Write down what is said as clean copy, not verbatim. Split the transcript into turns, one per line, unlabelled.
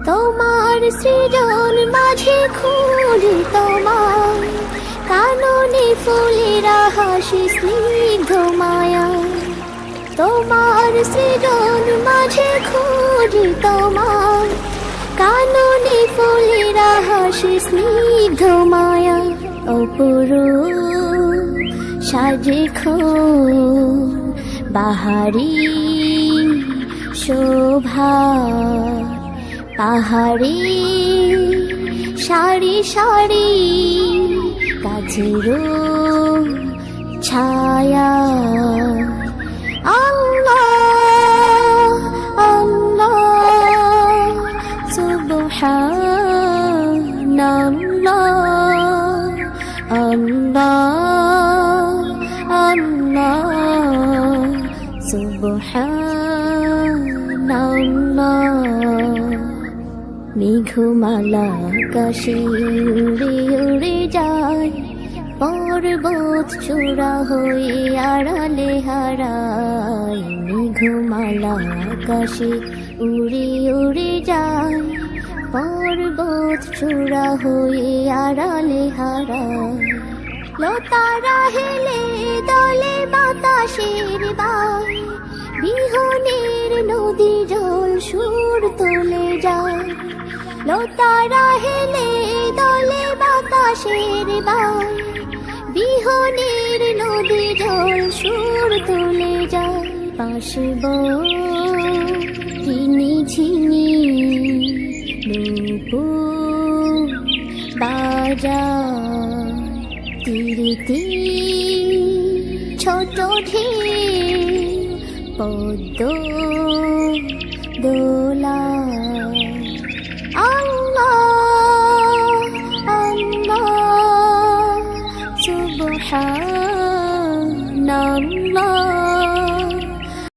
তোমার সৃজন মাঝে খুঁজি তোমার কাননে ফুলেরা হাসি স্নিগ্ধ মায়া। তোমার সৃজন মাঝে খুঁজি তোমার কাননে ফুলেরা হাসি স্নিগ্ধ মায়া। অপরূপ সাজে বাহারি শোভা পাহাড়ি সারি সারি কাছেরও ছায়া। আল্লাহ আল্লাহ সুবহানাল্লাহ আল্লাহ আল্লাহ সুবহানাল্লাহ। মেঘমালা আকাশে উড়ে উড়ে যায়, পর্বত চূড়া হয়ে আড়ালে হারায়। মেঘমালা আকাশে উড়ে উড়ে যায়, পর্বত চূড়া হয়ে আড়ালে হারায়। লতারা হেলে দলে বাতাসের বাই, বিহনের নদী জল সুর তোলে যায়। লতারা হেলে দলে বাতাসের বাই, বিহনের নদী জল সুর তোলে যায়। পাশে চিনি ঝিনি নূপুর বাজার, তীরে তীর ছোট ঢেউ পদ্ম দোলা। আল্লাহ আল্লাহ সুবহানাল্লাহ